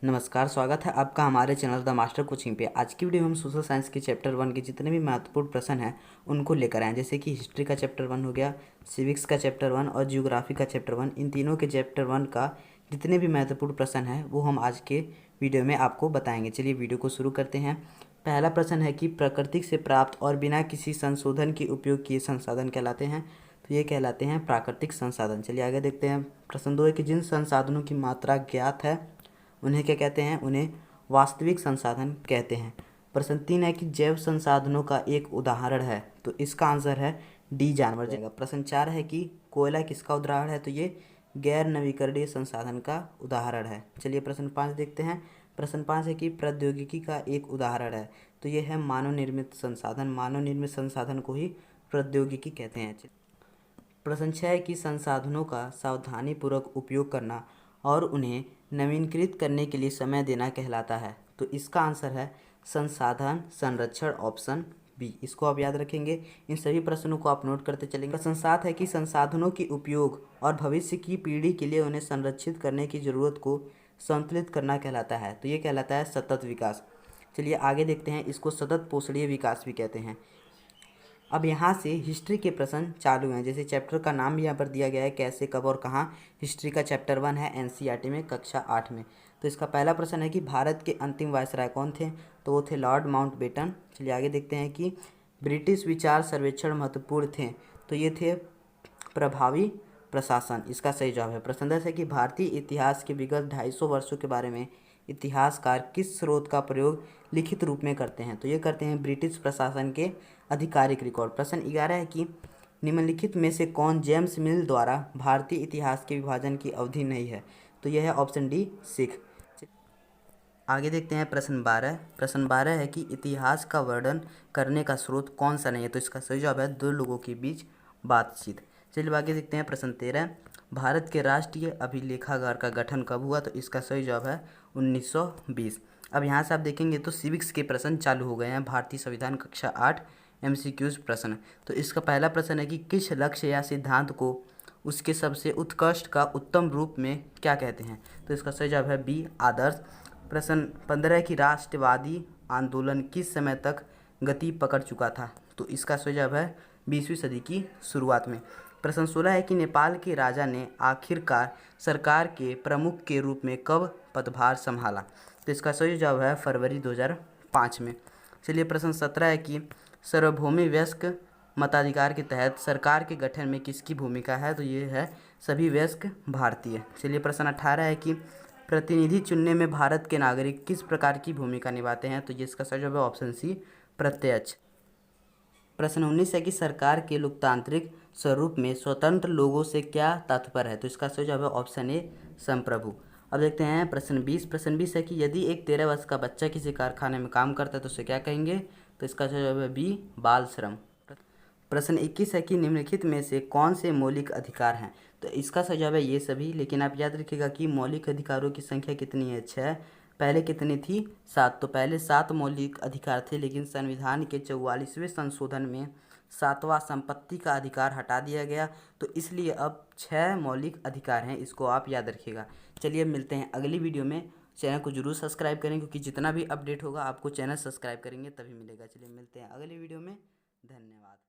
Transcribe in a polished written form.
नमस्कार, स्वागत है आपका हमारे चैनल द मास्टर कोचिंग पे। आज की वीडियो में हम सोशल साइंस के चैप्टर 1 के जितने भी महत्वपूर्ण प्रश्न हैं उनको लेकर आए हैं। जैसे कि हिस्ट्री का चैप्टर 1 हो गया, सिविक्स का चैप्टर 1 और जियोग्राफी का चैप्टर 1। इन तीनों के चैप्टर 1 का जितने भी महत्वपूर्ण प्रश्न हैं वो हम आज के वीडियो में आपको बताएंगे। चलिए वीडियो को शुरू करते हैं। पहला प्रश्न है कि प्रकृति से प्राप्त और बिना किसी संशोधन के उपयोग किए संसाधन कहलाते हैं। तो ये कहलाते हैं प्राकृतिक संसाधन। चलिए आगे देखते हैं। प्रश्न 2 है कि जिन संसाधनों की मात्रा ज्ञात है उन्हें क्या कहते हैं? उन्हें वास्तविक संसाधन कहते हैं। प्रश्न 3 है कि जैव संसाधनों का एक उदाहरण है। तो इसका आंसर है डी, जानवर जाएगा। प्रश्न 4 है कि कोयला किसका उदाहरण है? तो ये गैर नवीकरणीय संसाधन का उदाहरण है। चलिए प्रश्न 5 देखते हैं। प्रश्न 5 है कि प्रौद्योगिकी का एक उदाहरण है। तो ये है मानव निर्मित संसाधन। मानव निर्मित संसाधन को ही प्रौद्योगिकी कहते हैं। प्रश्न 6 है कि संसाधनों का सावधानीपूर्वक उपयोग करना और उन्हें नवीनीकृत करने के लिए समय देना कहलाता है। तो इसका आंसर है संसाधन संरक्षण, ऑप्शन बी। इसको आप याद रखेंगे। इन सभी प्रश्नों को आप नोट करते चलेंगे। प्रश्न 7 है कि संसाधनों के उपयोग और भविष्य की पीढ़ी के लिए उन्हें संरक्षित करने की जरूरत को संतुलित करना कहलाता है। तो ये कहलाता है सतत विकास। चलिए आगे देखते हैं। इसको सतत पोषणीय विकास भी कहते हैं। अब यहाँ से हिस्ट्री के प्रश्न चालू हैं। जैसे चैप्टर का नाम भी यहाँ पर दिया गया है, कैसे, कब और कहाँ। हिस्ट्री का चैप्टर 1 है, एनसीईआरटी में, कक्षा 8 में। तो इसका पहला प्रश्न है कि भारत के अंतिम वायसराय कौन थे? तो वो थे लॉर्ड माउंटबेटन। चलिए आगे देखते हैं कि ब्रिटिश विचार सर्वेक्षण महत्वपूर्ण थे। तो ये थे प्रभावी प्रशासन। इसका सही जवाब है। प्रश्न 10 है कि भारतीय इतिहास के विगत 250 वर्षों के बारे में इतिहासकार किस स्रोत का प्रयोग लिखित रूप में करते हैं? तो ये करते हैं ब्रिटिश प्रशासन के आधिकारिक रिकॉर्ड। प्रश्न 11 है कि निम्नलिखित में से कौन जेम्स मिल द्वारा भारतीय इतिहास के विभाजन की अवधि नहीं है? तो यह है ऑप्शन डी, सिख। आगे देखते हैं प्रश्न 12। प्रश्न 12 है कि इतिहास का वर्णन करने का स्रोत कौन सा नहीं है? तो इसका सही जवाब है दो लोगों के बीच बातचीत। चलिए आगे देखते हैं। प्रश्न 13, भारत के राष्ट्रीय अभिलेखागार का गठन कब हुआ? तो इसका सही जवाब है 1920। अब यहाँ से आप देखेंगे तो सिविक्स के प्रश्न चालू हो गए हैं। भारतीय संविधान कक्षा 8 MCQs प्रश्न। तो इसका पहला प्रश्न है कि किस लक्ष्य या सिद्धांत को उसके सबसे उत्कृष्ट का उत्तम रूप में क्या कहते हैं? तो इसका सही जवाब है बी, आदर्श। प्रश्न 15 की राष्ट्रवादी आंदोलन किस समय तक गति पकड़ चुका था? तो इसका सही जवाब है 20वीं सदी की शुरुआत में। प्रश्न 16 है कि नेपाल के राजा ने आखिरकार सरकार के प्रमुख के रूप में कब पदभार संभाला? तो इसका सही जवाब है फरवरी 2005 में। चलिए प्रश्न 17 है कि सार्वभौमिक वयस्क मताधिकार के तहत सरकार के गठन में किसकी भूमिका है? तो ये है सभी वयस्क भारतीय। चलिए प्रश्न 18 है कि प्रतिनिधि चुनने में भारत के नागरिक किस प्रकार की भूमिका निभाते हैं? तो ये इसका सही जवाब है ऑप्शन सी, प्रत्यक्ष। प्रश्न 19 है कि सरकार के लोकतांत्रिक स्वरूप में स्वतंत्र लोगों से क्या तात्पर्य है? तो इसका सही जवाब है ऑप्शन ए, संप्रभु। अब देखते हैं प्रश्न 20। प्रश्न 20 है कि यदि एक 13 वर्ष का बच्चा किसी कारखाने में काम करता है तो उसे क्या कहेंगे? तो इसका सही जवाब है बी, बाल श्रम। प्रश्न 21 है कि निम्नलिखित में से कौन से मौलिक अधिकार हैं? तो इसका सही जवाब है ये सभी। लेकिन आप याद रखिएगा कि मौलिक अधिकारों की संख्या कितनी है? 6। पहले कितनी थी? 7। तो पहले 7 मौलिक अधिकार थे, लेकिन संविधान के 44वें संशोधन में 7वां संपत्ति का अधिकार हटा दिया गया। तो इसलिए अब 6 मौलिक अधिकार हैं। इसको आप याद रखिएगा। चलिए मिलते हैं अगली वीडियो में। चैनल को जरूर सब्सक्राइब करें, क्योंकि जितना भी अपडेट होगा आपको चैनल सब्सक्राइब करेंगे तभी मिलेगा। चलिए मिलते हैं अगली वीडियो में। धन्यवाद।